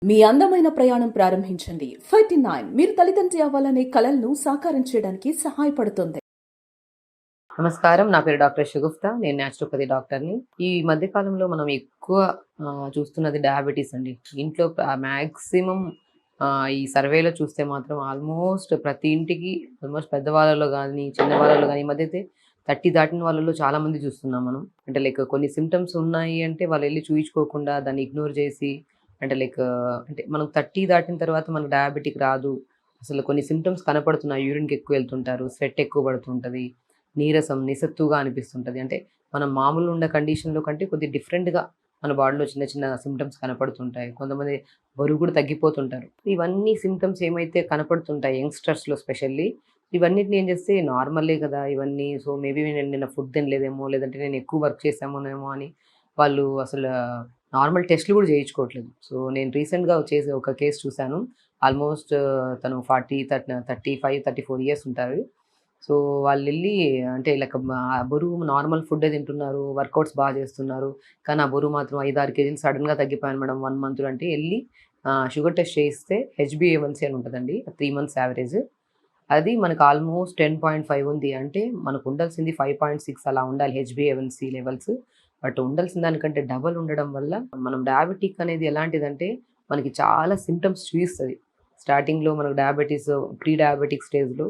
మీ అందమైన ప్రయాణం ప్రారంభించండి. 39 మీరు తల్లిదండ్రి అవ్వాలనే కలలను సాకారం చేయడానికి సహాయపడుతుంది. నమస్కారం. నా పేరు డాక్టర్ షగుఫ్తా. నేను న్యాచురోపతి డాక్టర్‌ని. ఈ మధ్య కాలంలో మనం ఎక్కువ చూస్తున్నది డయాబెటిస్ అండి. ఇంట్లో మాక్సిమం ఈ సర్వేలో చూస్తే మాత్రం ఆల్మోస్ట్ ప్రతి ఇంటికి ఆల్మోస్ట్ పెద్దవాళ్ళలో గానీ, చిన్నవాళ్ళలో గానీ, ఈ మధ్య అయితే 30 దాటిన వాళ్ళలో చాలా మంది చూస్తున్నాం మనం. అంటే లైక్ కొన్ని సింప్టమ్స్ ఉన్నాయి అంటే వాళ్ళెళ్లి చూయించుకోకుండా దాన్ని ఇగ్నోర్ చేసి అంటే లైక్ అంటే మనం 30 దాటిన తర్వాత మనకు డయాబెటిక్ రాదు. అసలు కొన్ని సింప్టమ్స్ కనపడుతున్నాయి. యూరిన్‌కి ఎక్కువ వెళ్తుంటారు. స్వెట్ ఎక్కువ పడుతుంటది. నీరసం, నిస్సత్తుగా అనిపిస్తుంటది. అంటే మనం మామూలుగా ఉన్న కండిషన్‌లో కంటే కొద్దిగా డిఫరెంట్‌గా మన బాడీలో చిన్న చిన్న సింప్టమ్స్ కనపడుతుంటాయి. కొంతమంది బరువు కూడా తగ్గిపోతుంటారు. ఇవన్నీ సింప్టమ్స్ ఏమైతే కనపడుతుంటాయి యంగ్‌స్టర్స్‌లో స్పెషల్లీ ఇవన్నిటిని ఏం చేస్తే నార్మలే కదా! ఇవన్నీ సో, మేబీ నేను నిన్న ఫుడ్ తినలేదేమో, లేదంటే నేను ఎక్కువ వర్క్ చేశామోనేమో అని వాళ్ళు అసలు నార్మల్ టెస్ట్‌లు కూడా చేయించుకోవట్లేదు. సో, నేను రీసెంట్‌గా చేసే ఒక కేస్ చూసాను. ఆల్మోస్ట్ తను 35, 34 ఇయర్స్ ఉంటారు. సో, వాళ్ళెళ్లి అంటే లైక్ బరువు నార్మల్ ఫుడ్డే తింటున్నారు. వర్కౌట్స్ చేస్తున్నారు. కానీ ఆ బరువు మాత్రం 5, 6 కేజీలు సడెన్‌గా తగ్గిపోయాను మేడం 1 మంత్‌లో అంటే ఎళ్లి షుగర్ టెస్ట్ చేయిస్తే హెచ్‌బీఏవన్సీ అని ఉంటదండి. 3 మంత్స్ యావరేజ్. అది మనకు ఆల్మోస్ట్ 10.5 ఉంది. అంటే మనకు ఉండాల్సింది 5.6 అలా ఉండాలి హెచ్‌బీఏవన్సీ లెవెల్స్. బట్ ఉండాల్సిన దానికంటే డబుల్ ఉండడం వల్ల మనం డయాబెటిక్ అనేది ఎలాంటిదంటే మనకి చాలా సింప్టమ్స్ చూయిస్తది. స్టార్టింగ్‌లో మనకు డయాబెటిస్ ప్రీ డయాబెటిక్ స్టేజ్‌లో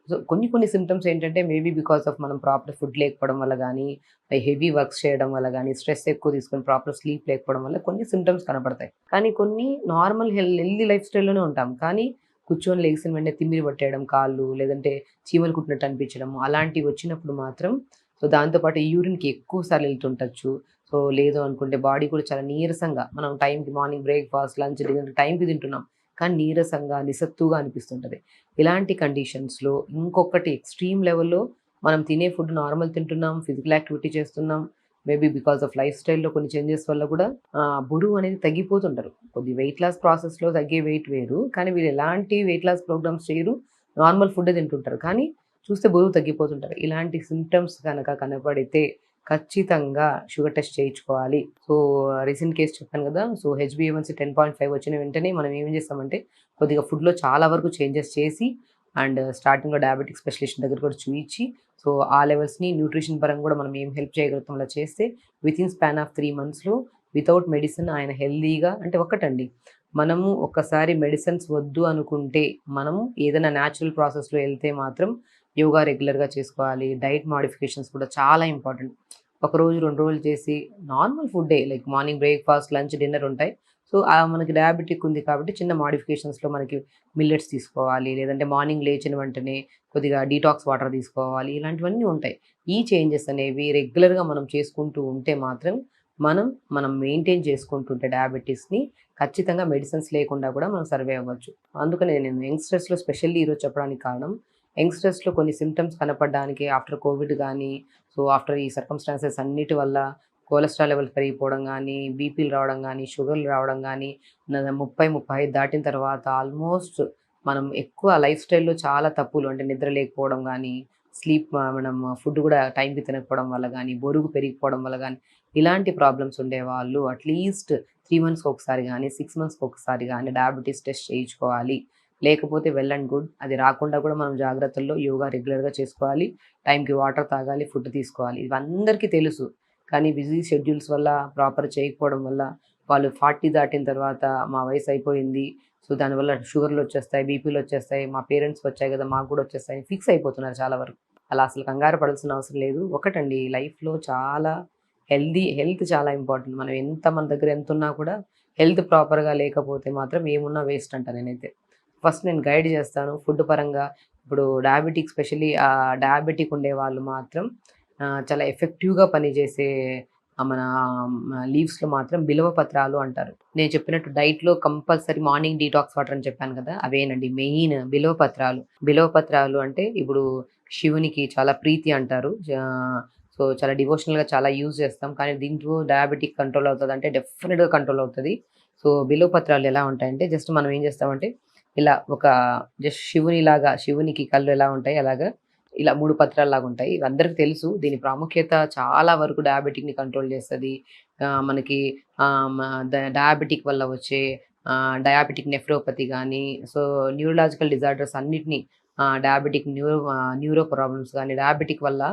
సో, కొన్ని కొన్ని సింప్టమ్స్ ఏంటంటే మేబీ బికాస్ ఆఫ్ మనం ప్రాపర్ ఫుడ్ లేకపోవడం వల్ల గానీ, హెవీ వర్క్స్ చేయడం వల్ల గానీ, స్ట్రెస్ ఎక్కువ తీసుకొని ప్రాపర్ స్లీప్ లేకపోవడం వల్ల కొన్ని సింప్టమ్స్ కనపడతాయి. కానీ కొన్ని నార్మల్ హెల్తీ లైఫ్ స్టైల్‌లోనే ఉంటాం. కానీ కూర్చొని లెగిసిన వెంటనే తిమ్మిరి పట్టేయడం కాళ్ళు, లేదంటే చీమలు కుట్టినట్టు అనిపించడం అలాంటివి వచ్చినప్పుడు మాత్రం సో, దాంతో పాటు యూరిన్‌కి ఎక్కువ సార్లు ఎళ్తుండొచ్చు. సో, లేదు అనుకుంటే బాడీ కూడా చాలా నీరసంగా మనం టైంకి మార్నింగ్ బ్రేక్‌ఫాస్ట్, లంచ్, డిన్నర్ టైంకి తింటున్నాం. కానీ నీరసంగా, నిస్సత్తుగా అనిపిస్తుంటది. ఇలాంటి కండిషన్స్‌లో ఇంకొకటి ఎక్స్‌ట్రీమ్ లెవెల్‌లో మనం తినే ఫుడ్ నార్మల్ తింటున్నాం, ఫిజికల్ యాక్టివిటీ చేస్తున్నాం. మేబీ బికాస్ ఆఫ్ లైఫ్ స్టైల్‌లో కొన్ని చేంజెస్ వల్ల కూడా బరువు అనేది తగ్గిపోతుంటారు. కొద్ది వెయిట్ లాస్ ప్రాసెస్‌లో తగ్గే వెయిట్ వేరు. కానీ వీళ్ళు ఎలాంటి వెయిట్ లాస్ ప్రోగ్రామ్స్ చేయరు. నార్మల్ ఫుడ్డే తింటుంటారు. కానీ చూస్తే బరువు తగ్గిపోతుంటారు. ఇలాంటి సింప్టమ్స్ గనక కనపడితే ఖచ్చితంగా షుగర్ టెస్ట్ చేయించుకోవాలి. సో, రీసెంట్ కేస్ చెప్పాను కదా! సో, హెచ్‌బీఏవన్సీ 10.5 వచ్చిన వెంటనే మనం ఏం చేస్తామంటే కొద్దిగా ఫుడ్‌లో చాలా వరకు చేంజెస్ చేసి అండ్ స్టార్టింగ్‌లో డయాబెటిక్ స్పెషలిస్ట్ దగ్గర కూడా చూయించి సో, ఆ లెవెల్స్‌ని న్యూట్రిషన్ పరంగా కూడా మనం ఏం హెల్ప్ చేయగలుగుతాం అలా చేస్తే వితిన్ స్పాన్ ఆఫ్ 3 మంత్స్‌లో వితౌట్ మెడిసిన్ ఆయన హెల్తీగా అంటే ఒకటండి మనము ఒక్కసారి మెడిసిన్స్ వద్దు అనుకుంటే మనము ఏదైనా న్యాచురల్ ప్రాసెస్‌లో ఎళ్తే మాత్రం యోగా రెగ్యులర్‌గా చేసుకోవాలి. డైట్ మోడిఫికేషన్స్ కూడా చాలా ఇంపార్టెంట్. ఒకరోజు, 2 రోజులు చేసి నార్మల్ ఫుడ్డే like morning breakfast, lunch, dinner ఉంటాయి. సో, మనకి డయాబెటిక్ ఉంది కాబట్టి చిన్న మోడిఫికేషన్స్‌లో మనకి మిల్లెట్స్ తీసుకోవాలి. లేదంటే మార్నింగ్ లేచిన వెంటనే కొద్దిగా డీటాక్స్ వాటర్ తీసుకోవాలి. ఇలాంటివన్నీ ఉంటాయి. ఈ చేంజెస్ అనేవి రెగ్యులర్‌గా మనం చేసుకుంటూ ఉంటే మాత్రం మనం మెయింటైన్ చేసుకుంటుంటే డయాబెటిస్‌ని ఖచ్చితంగా మెడిసిన్స్ లేకుండా కూడా మనం సర్వైవ్ అవ్వచ్చు. అందుకనే నేను యంగ్‌స్టర్స్‌లో స్పెషల్లీ ఈరోజు చెప్పడానికి కారణం యంగ్‌స్టర్స్‌లో కొన్ని సింప్టమ్స్ కనపడడానికి ఆఫ్టర్ కోవిడ్ గానీ, సో, ఆఫ్టర్ ఈ సర్కమ్‌స్టాన్సెస్ అన్నిటి వల్ల కొలెస్ట్రాల్ లెవెల్ పెరిగిపోవడం గానీ, బీపీలు రావడం గానీ, షుగర్‌లు రావడం గానీ, 30, 35 దాటిన తర్వాత ఆల్మోస్ట్ మనం ఎక్కువ లైఫ్ స్టైల్‌లో చాలా తప్పులు అంటే నిద్ర లేకపోవడం గానీ, మనం ఫుడ్ గూడా టైంకి తినకపోవడం వల్ల గానీ, బరువు పెరిగిపోవడం వల్ల గానీ, ఇలాంటి ప్రాబ్లమ్స్ ఉండేవాళ్ళు అట్‌లీస్ట్ 3 మంత్స్‌కి ఒకసారి గానీ, 6 మంత్స్‌కి ఒకసారి గానీ డయాబెటిస్ టెస్ట్ చేయించుకోవాలి. లేకపోతే వెల్ అండ్ గుడ్. అది రాకుండా కూడా మనం జాగ్రత్తల్లో యోగా రెగ్యులర్‌గా చేసుకోవాలి. టైంకి వాటర్ తాగాలి, ఫుడ్ తీసుకోవాలి. ఇవి అందరికీ తెలుసు. కానీ బిజీ షెడ్యూల్స్ వల్ల ప్రాపర్ చేయకపోవడం వల్ల వాళ్ళు 40 దాటిన తర్వాత మా వయసు అయిపోయింది. సో, దానివల్ల షుగర్‌లొచ్చేస్తాయి, బీపీలొచ్చేస్తాయి. మా పేరెంట్స్‌కి వచ్చాయి కదా! మాకు కూడా వచ్చేస్తాయి. ఫిక్స్ అయిపోతున్నారు చాలా వరకు. అలా అసలు కంగారు పడాల్సిన అవసరం లేదు. ఒకటండి లైఫ్‌లో చాలా హెల్త్ చాలా ఇంపార్టెంట్. మనం మన దగ్గర ఎంతున్నా కూడా హెల్త్ ప్రాపర్‌గా లేకపోతే మాత్రం ఏమున్నా వేస్ట్ అంట నేనైతే. ఫస్ట్ నేను గైడ్ చేస్తాను ఫుడ్ పరంగా. ఇప్పుడు డయాబెటిక్ స్పెషల్లీ డయాబెటిక్ ఉండేవాళ్ళు మాత్రం చాలా ఎఫెక్టివ్‌గా పనిచేసే మన లీవ్స్‌లో మాత్రం బిల్వ పత్రాలు అంటారు. నేను చెప్పినట్టు డైట్‌లో కంపల్సరీ మార్నింగ్ డీటాక్స్ వాటర్ అని చెప్పాను కదా! అవేనండి మెయిన్ బిల్వ పత్రాలు. బిల్వ పత్రాలు అంటే ఇప్పుడు శివునికి చాలా ప్రీతి అంటారు. సో, చాలా డివోషనల్‌గా చాలా యూజ్ చేస్తాం. కానీ దీంట్లో డయాబెటిక్ కంట్రోల్ అవుతదంటే డెఫినిట్‌గా కంట్రోల్ అవుతది. సో, బిల్వ పత్రాలు ఎలా ఉంటాయంటే జస్ట్ మనం ఏం చేస్తామంటే ఇలా ఒక జస్ట్ శివునికి కళ్ళు ఎలా ఉంటాయి అలాగా ఇలా 3 పత్రాల్లాగా ఉంటాయి. ఇవి అందరికి తెలుసు. దీని ప్రాముఖ్యత చాలా వరకు డయాబెటిక్‌ని కంట్రోల్ చేస్తది. మనకి ఆహ్, మ డ డయాబెటిక్ వల్ల వచ్చే డయాబెటిక్ నెఫ్రోపతి గానీ, సో న్యూరలాజికల్ డిజార్డర్స్ అన్నిటిని డయాబెటిక్ న్యూరో ప్రాబ్లమ్స్ గానీ, డయాబెటిక్ వల్ల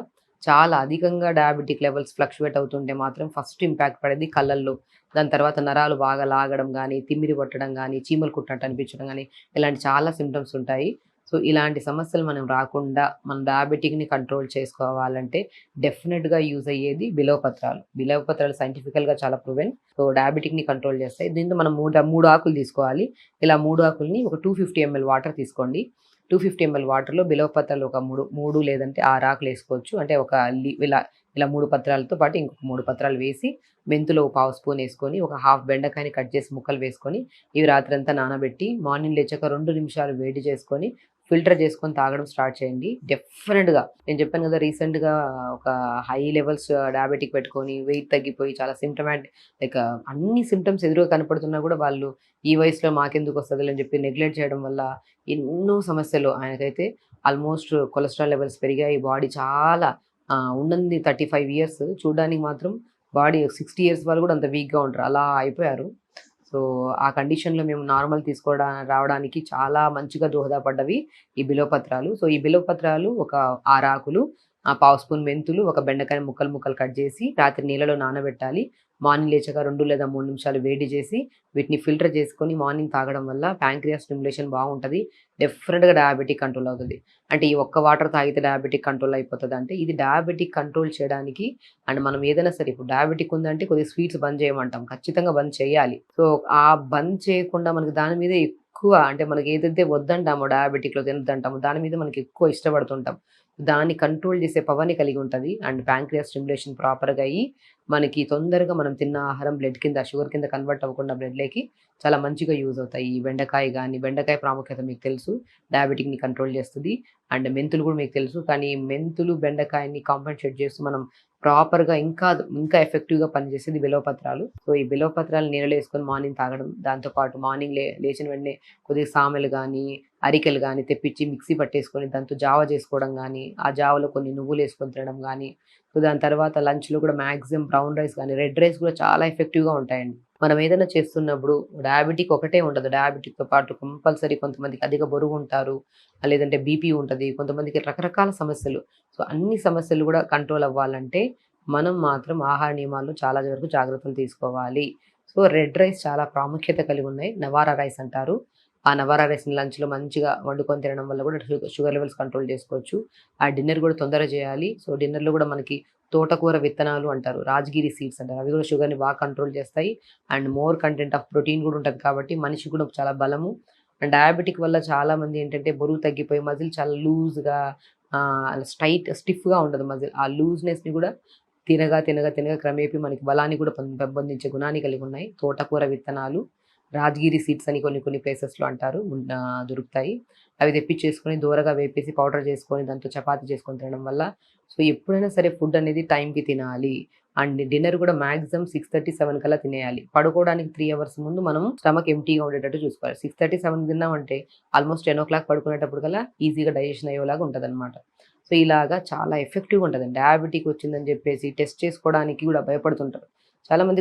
చాలా అధికంగా డయాబెటిక్ లెవెల్స్ ఫ్లక్చుయేట్ అవుతుంటే మాత్రం ఫస్ట్ ఇంపాక్ట్ పడేది కళ్ళల్లో. దాని తర్వాత నరాలు బాగా లాగడం గానీ, తిమ్మిరి పట్టడం గానీ, చీమలు కుట్టినట్టు అనిపించడం గానీ, ఇలాంటి చాలా సింప్టమ్స్ ఉంటాయి. సో, ఇలాంటి సమస్యలు మనం రాకుండా మన డయాబెటిక్‌ని కంట్రోల్ చేసుకోవాలంటే డెఫినిట్‌గా యూజ్ అయ్యేది బిల్వపత్రాలు. బిల్వపత్రాలు సైంటిఫికల్‌గా చాలా ప్రూవెన్. సో, డయాబెటిక్‌ని కంట్రోల్ చేస్తాయి. దీంతో మనం 3 ఆకులు తీసుకోవాలి. ఇలా 3 ఆకుల్ని ఒక 250 ఎంఎల్ వాటర్ తీసుకోండి. 250 ఎంఎల్ వాటర్‌లో బిల్వపత్రాలు ఒక 3 లేదంటే 6 ఆకులేసుకోవచ్చు. అంటే ఒక ఇలా 3 పత్రాలతో పాటు ఇంకొక 3 పత్రాలు వేసి, మెంతులు ఒక పావు స్పూన్ ఏసుకొని, ఒక హాఫ్ బెండకాయని కట్ చేసి ముక్కలు వేసుకొని, ఇవి రాత్రంతా నానబెట్టి, మార్నింగ్ లేచాక 2 నిమిషాలు వేడి చేసుకొని, ఫిల్టర్ చేసుకొని తాగడం స్టార్ట్ చేయండి. డెఫినిట్‌గా నేను చెప్పాను కదా! రీసెంట్‌గా ఒక హై లెవెల్స్ డయాబెటిక్ పెట్టుకొని, వెయిట్ తగ్గిపోయి చాలా లైక్ అన్ని సింప్టమ్స్ ఎదురుగా కనపడుతున్నా కూడా వాళ్ళు ఈ వయసులో మాకెందుకొస్తదిలే అని చెప్పి నెగ్లెక్ట్ చేయడం వల్ల ఎన్నో సమస్యలు ఆయనకైతే ఆల్మోస్ట్ కొలెస్ట్రాల్ లెవెల్స్ పెరిగాయి. బాడీ చాలా ఉన్నది 35 ఇయర్స్ చూడడానికి మాత్రం బాడీ 60 ఇయర్స్ వాళ్ళు కూడా అంత వీక్‌గా ఉంటారు. అలా అయిపోయారు. సో, ఆ కండిషన్‌లో మేము నార్మల్ రావడానికి చాలా మంచిగా దోహదపడ్డవి ఈ బిల్వపత్రాలు. సో, ఈ బిల్వపత్రాలు ఒక 6 ఆకులు, పావు స్పూన్ మెంతులు, ఒక బెండకాయ ముక్కలు ముక్కలు కట్ చేసి రాత్రి నీళ్ళలో నానబెట్టాలి. మార్నింగ్ లేచాక 2 లేదా 3 నిమిషాలు వేడి చేసి వీటిని ఫిల్టర్ చేసుకొని మార్నింగ్ తాగడం వల్ల ప్యాంక్రియాస్ స్టిమ్యులేషన్ బాగుంటది. డెఫినిట్‌గా డయాబెటిక్ కంట్రోల్ అవుతది. అంటే ఈ ఒక్క వాటర్ తాగితే డయాబెటిక్ కంట్రోల్ అయిపోతదంటే ఇది డయాబెటిక్ కంట్రోల్ చేయడానికి అండ్ మనం ఏదైనా సరే ఇప్పుడు డయాబెటిక్ ఉందంటే కొద్దిగా స్వీట్స్ బంద్ చేయమంటాం. ఖచ్చితంగా బంద్ చేయాలి. సో, ఆ బంద్ చేయకుండా మనకి దాని మీద ఎక్కువ అంటే మనకి ఏదైతే వద్దంటామో డయాబెటిక్‌లో తినొద్దంటామో దాని మీద మనకి ఎక్కువ ఇష్టపడుతుంటాం. దాన్ని కంట్రోల్ చేసే పవర్‌ని కలిగి ఉంటది. అండ్ ప్యాంక్రియాస్ స్టిమ్యులేషన్ ప్రాపర్‌గా అయ్యి మనకి తొందరగా మనం తిన్న ఆహారం బ్లడ్ కింద షుగర్ కింద కన్వర్ట్ అవ్వకుండా బ్లడ్‌లోకి చాలా మంచిగా యూజ్ అవుతాయి. ఈ బెండకాయ ప్రాముఖ్యత మీకు తెలుసు. డయాబెటిక్‌ని కంట్రోల్ చేస్తది. అండ్ మెంతులు కూడా మీకు తెలుసు. కానీ మెంతులు, బెండకాయని కాంపెన్సేట్ చేస్తూ మనం ప్రాపర్‌గా ఇంకా ఎఫెక్టివ్‌గా పనిచేసేది బిల్వపత్రాలు. సో, ఈ బిల్వపత్రాలు నీళ్ళలో ఏసుకొని మార్నింగ్ తాగడం. దాంతో పాటు మార్నింగ్ లేచిన వెంటనే కొద్దిగా సామెలు గానీ, అరికెలు గానీ తెప్పించి మిక్సీ పట్టేసుకొని దాంతో జావ చేసుకోవడం గానీ, ఆ జావలో కొన్ని నువ్వులేసుకొని తినడం గానీ, సో, దాని తర్వాత లంచ్‌లో కూడా మాక్సిమం బ్రౌన్ రైస్ గానీ, రెడ్ రైస్ కూడా చాలా ఎఫెక్టివ్‌గా ఉంటాయండి. మనం ఏదైనా చేస్తున్నప్పుడు డయాబెటిక్ ఒకటే ఉండదు. డయాబెటిక్‌తో పాటు కంపల్సరీ కొంతమందికి అధిక బరువుంటారు. లేదంటే బీపీ ఉంటది. కొంతమందికి రకరకాల సమస్యలు. సో, అన్ని సమస్యలు కూడా కంట్రోల్ అవ్వాలంటే మనం మాత్రం ఆహార నియమాల్లో చాలా వరకు జాగ్రత్తలు తీసుకోవాలి. సో, రెడ్ రైస్ చాలా ప్రాముఖ్యత కలిగి ఉన్నాయి. నవారా రైస్ అంటారు. ఆ నవారా రైస్‌ని లంచ్‌లో మంచిగా వండుకొని తినడం వల్ల కూడా షుగర్ లెవెల్స్ కంట్రోల్ చేసుకోవచ్చు. ఆ డిన్నర్ కూడా తొందరగా చేయాలి. సో, డిన్నర్‌లో కూడా మనకి తోటకూర విత్తనాలు అంటారు. రాజగిరి సీడ్స్ అంటారు. అవి కూడా షుగర్‌ని బాగా కంట్రోల్ చేస్తాయి. And more content of protein కూడా ఉంటది కాబట్టి మనిషికి కూడా చాలా బలము. అండ్ డయాబెటిక్ వల్ల చాలామంది ఏంటంటే బరువు తగ్గిపోయి మజిల్ చాలా లూజ్‌గా స్టిఫ్‌గా ఉండదు మజిల్. ఆ లూజ్‌నెస్‌ని కూడా తినగా క్రమేపీ మనకి బలాన్ని కూడా పెంపొందించే గుణాన్ని కలిగి ఉన్నాయి. తోటకూర విత్తనాలు, రాజగిరి సీడ్స్ అని కొన్ని కొన్ని ప్లేసెస్‌లో అంటారు. దొరుకుతాయి. అవి తెప్పించేసుకొని దోరగా వేపేసి పౌడర్ చేసుకొని దాంతో చపాతీ చేసుకొని తినడం వల్ల సో, ఎప్పుడైనా సరే ఫుడ్ అనేది టైంకి తినాలి. అండ్ డిన్నర్ కూడా మాక్సిమం 6:30, 7 కల్లా తినేయాలి. పడుకోవడానికి 3 అవర్స్ ముందు మనం స్టమక్ ఎంప్టీగా ఉండేటట్టు చూసుకోవాలి. 6:30, 7 తిన్నామంటే ఆల్మోస్ట్ 10:00 పడుకునేటప్పటికల్లా ఈజీగా డైజెషన్ అయ్యేలాగా ఉంటదనమాట. సో, ఇలాగా చాలా ఎఫెక్టివ్‌గా ఉంటదండి. డయాబెటిక్ వచ్చిందని చెప్పేసి టెస్ట్ చేసుకోవడానికి కూడా భయపడుతుంటారు.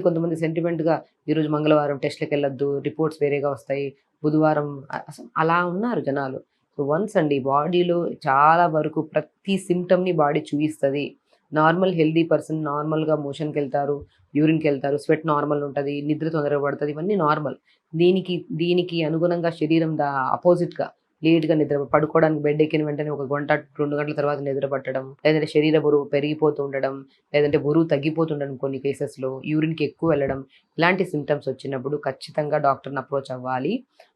కొంతమంది సెంటిమెంట్‌గా ఈరోజు మంగళవారం టెస్ట్‌లకెళ్ళొద్దు, రిపోర్ట్స్ వేరేగా వస్తాయి. బుధవారం అసలు అలా ఉన్నారు జనాలు. సో, వన్స్ అండి బాడీలో చాలా వరకు ప్రతి సింప్టమ్‌ని బాడీ చూయిస్తది. నార్మల్ హెల్తీ పర్సన్ నార్మల్‌గా మోషన్‌కెళ్తారు, యూరిన్‌కెళ్తారు, స్వెట్ నార్మల్ ఉంటది, నిద్ర తొందరగా పడతది. ఇవన్నీ నార్మల్. దీనికి అనుగుణంగా శరీరం అపోజిట్‌గా లేట్‌గా పడుకోవడానికి బెడ్ ఎక్కిన వెంటనే ఒక గంట, 2 గంటల తర్వాత నిద్ర పట్టడం, లేదంటే శరీర బరువు పెరిగిపోతూ ఉండడం, లేదంటే బరువు తగ్గిపోతుండడం కొన్ని కేసెస్‌లో, యూరిన్‌కి ఎక్కువ వెళ్ళడం, ఇలాంటి సింప్టమ్స్ వచ్చినప్పుడు ఖచ్చితంగా డాక్టర్‌ని అప్రోచ్ అవ్వాలి.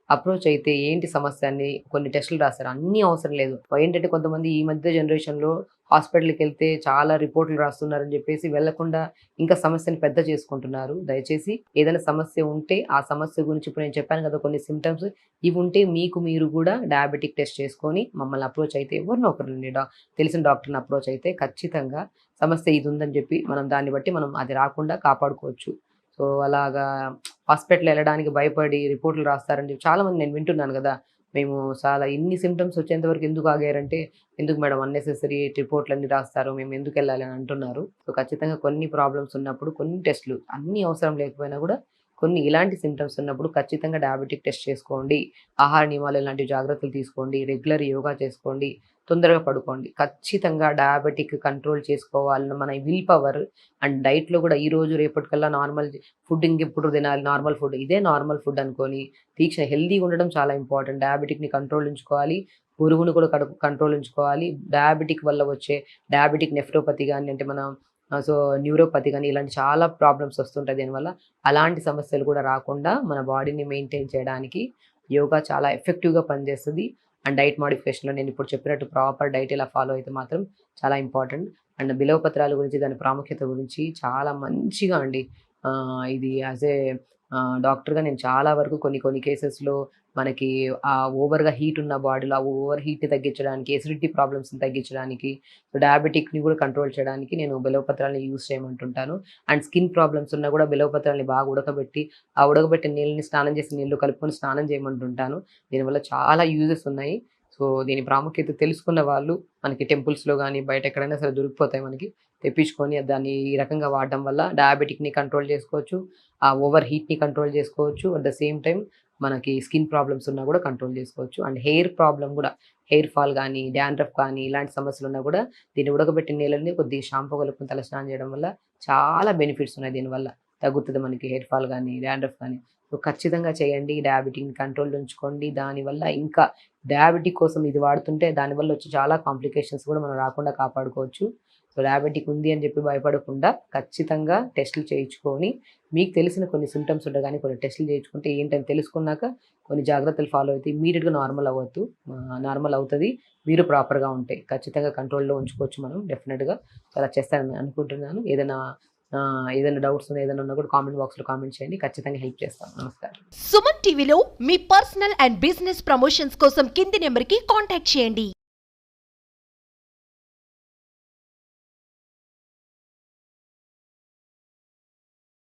అప్రోచ్ అయితే ఏంటి సమస్య అని కొన్ని టెస్టులు రాస్తారు. అన్నీ అవసరం లేదు. ఏంటంటే కొంతమంది ఈ మధ్య జనరేషన్‌లో హాస్పిటల్‌కెళ్తే చాలా రిపోర్ట్‌లు రాస్తున్నారని చెప్పేసి వెళ్ళకుండా ఇంకా సమస్యని పెద్ద చేసుకుంటున్నారు. దయచేసి ఏదైనా సమస్య ఉంటే ఆ సమస్య గురించి ఇప్పుడు నేను చెప్పాను కదా! కొన్ని సింప్టమ్స్ ఇవి ఉంటే మీకు మీరు కూడా డయాబెటిక్ టెస్ట్ చేసుకొని మమ్మల్ని అప్రోచ్ అయితే ఎవరినో ఒకరిని తెలిసిన డాక్టర్‌ని అప్రోచ్ అయితే ఖచ్చితంగా సమస్య ఇది ఉందని చెప్పి మనం దాన్ని బట్టి మనం అది రాకుండా కాపాడుకోవచ్చు. సో, అలాగా హాస్పిటల్ ఎళ్ళడానికి భయపడి రిపోర్ట్‌లు రాస్తారని చెప్పి చాలామంది నేను వింటున్నాను గదా! మేము చాలా ఇన్ని సింప్టమ్స్ వచ్చేంత వరకు ఎందుకు ఆగారంటే, "ఎందుకు మేడం అన్నెసెసరీ రిపోర్ట్‌లన్నీ రాస్తారు. మేము ఎందుకెళ్ళాలి" అని అంటున్నారు. సో, ఖచ్చితంగా కొన్ని ప్రాబ్లమ్స్ ఉన్నప్పుడు కొన్ని టెస్ట్‌లు అన్నీ అవసరం లేకపోయినా గూడా కొన్ని ఇలాంటి సింప్టమ్స్ ఉన్నప్పుడు ఖచ్చితంగా డయాబెటిక్ టెస్ట్ చేసుకోండి. ఆహార నియమాలు ఇలాంటి జాగ్రత్తలు తీసుకోండి. రెగ్యులర్ యోగా చేసుకోండి. తొందరగా పడుకోండి. ఖచ్చితంగా డయాబెటిక్ కంట్రోల్ చేసుకోవాలన్న మన విల్ పవర్ అండ్ డైట్‌లో కూడా ఈరోజు రేపటికల్లా నార్మల్ ఫుడ్ ఇంకెప్పుడు తినాలి నార్మల్ ఫుడ్. ఇదే నార్మల్ ఫుడ్ అనుకోని హెల్తీగా ఉండడం చాలా ఇంపార్టెంట్. డయాబెటిక్‌ని కంట్రోల్ ఉంచుకోవాలి. బరువును కూడా కంట్రోల్ ఉంచుకోవాలి. డయాబెటిక్ వల్ల వచ్చే డయాబెటిక్ నెఫ్రోపతి గాని అంటే మన న్యూరోపతి గాని ఇలాంటి చాలా ప్రాబ్లమ్స్ వస్తుంటాయి దీనివల్ల. అలాంటి సమస్యలు కూడా రాకుండా మన బాడీని మెయింటైన్ చేయడానికి యోగా చాలా ఎఫెక్టివ్‌గా పనిచేస్తది. అండ్ డైట్ మోడిఫికేషన్‌లో నేను ఇప్పుడు చెప్పినట్టు ప్రాపర్ డైట్ ఇలా ఫాలో అయితే మాత్రం చాలా ఇంపార్టెంట్. అండ్ బిలవపత్రాల గురించి దాని ప్రాముఖ్యత గురించి చాలా మంచిగా అండి. ఇది యాస్ ఏ డాక్టర్‌గా నేను చాలా వరకు కొన్ని కొన్ని కేసెస్‌లో మనకి ఓవర్‌గా హీట్ ఉన్న బాడీలో ఆ ఓవర్ హీట్‌ని తగ్గించడానికి, ఎసిడిటీ ప్రాబ్లమ్స్‌ని తగ్గించడానికి, డయాబెటిక్‌ని కూడా కంట్రోల్ చేయడానికి నేను బిలవపత్రాలని యూజ్ చేయమంటుంటాను. అండ్ స్కిన్ ప్రాబ్లమ్స్ ఉన్నా కూడా బిలవపత్రాలని బాగా ఉడకబెట్టి, ఆ ఉడకబెట్టిన నీళ్ళని స్నానం చేసిన నీళ్ళలో కలుపుకొని స్నానం చేయమంటుంటాను. దీనివల్ల చాలా యూజెస్ ఉన్నాయి. సో, దీని ప్రాముఖ్యత తెలుసుకున్న వాళ్ళు మనకి టెంపుల్స్‌లో గాని, బయట ఎక్కడైనా సరే దొరికిపోతాయి మనకి. తెప్పించుకొని దాన్ని ఈ రకంగా వాడడం వల్ల డయాబెటిక్‌ని కంట్రోల్ చేసుకోవచ్చు. ఆ ఓవర్ హీట్‌ని కంట్రోల్ చేసుకోవచ్చు. అట్ ద సేమ్ టైమ్ మనకి స్కిన్ ప్రాబ్లమ్స్ ఉన్నా కూడా కంట్రోల్ చేసుకోవచ్చు. అండ్ హెయిర్ ప్రాబ్లమ్ కూడా హెయిర్ ఫాల్ గానీ, డాండ్రఫ్ కానీ ఇలాంటి సమస్యలున్నా కూడా దీన్ని ఉడకబెట్టిన నీళ్ళని కొద్దిగా షాంపూ కలుపుకొని తలస్నానం చేయడం వల్ల చాలా బెనిఫిట్స్ ఉన్నాయి దీనివల్ల. తగ్గుతది మనకి హెయిర్ ఫాల్ గానీ, డాండ్రఫ్ కానీ. సో, ఖచ్చితంగా చేయండి. డయాబెటిక్‌ని కంట్రోల్‌లో ఉంచుకోండి. దానివల్ల ఇంకా డయాబెటిక్ కోసం ఇది వాడుతుంటే దానివల్ల వచ్చే చాలా కాంప్లికేషన్స్ కూడా మనం రాకుండా కాపాడుకోవచ్చు. సో, డయాబెటిక్ ఉంది అని చెప్పి భయపడకుండా ఖచ్చితంగా టెస్టులు చేయించుకొని మీకు తెలిసిన కొన్ని సింప్టమ్స్ ఉండగానే కొన్ని టెస్టులు చేయించుకుంటే ఏంటని తెలుసుకున్నాక కొన్ని జాగ్రత్తలు ఫాలో అయితే ఇమ్మీడియేట్‌గా నార్మల్ అవ్వద్దు. నార్మల్ అవుతది. మీరు ప్రాపర్‌గా ఉంటే. ఖచ్చితంగా కంట్రోల్‌లో ఉంచుకోవచ్చు మనం డెఫినిట్‌గా. సో, అలా చేస్తానని అనుకుంటున్నాను. ఏదైనా డౌట్స్ ఉన్నా ఏదైనా ఉన్నా కూడా కామెంట్ బాక్స్‌లో కామెంట్ చేయండి. ఖచ్చితంగా హెల్ప్ చేస్తాను. నమస్కారం. సుమన్ టీవీలో మీ పర్సనల్ అండ్ బిజినెస్ ప్రమోషన్స్ కోసం కింది నెంబర్కి కాంటాక్ట్ చేయండి.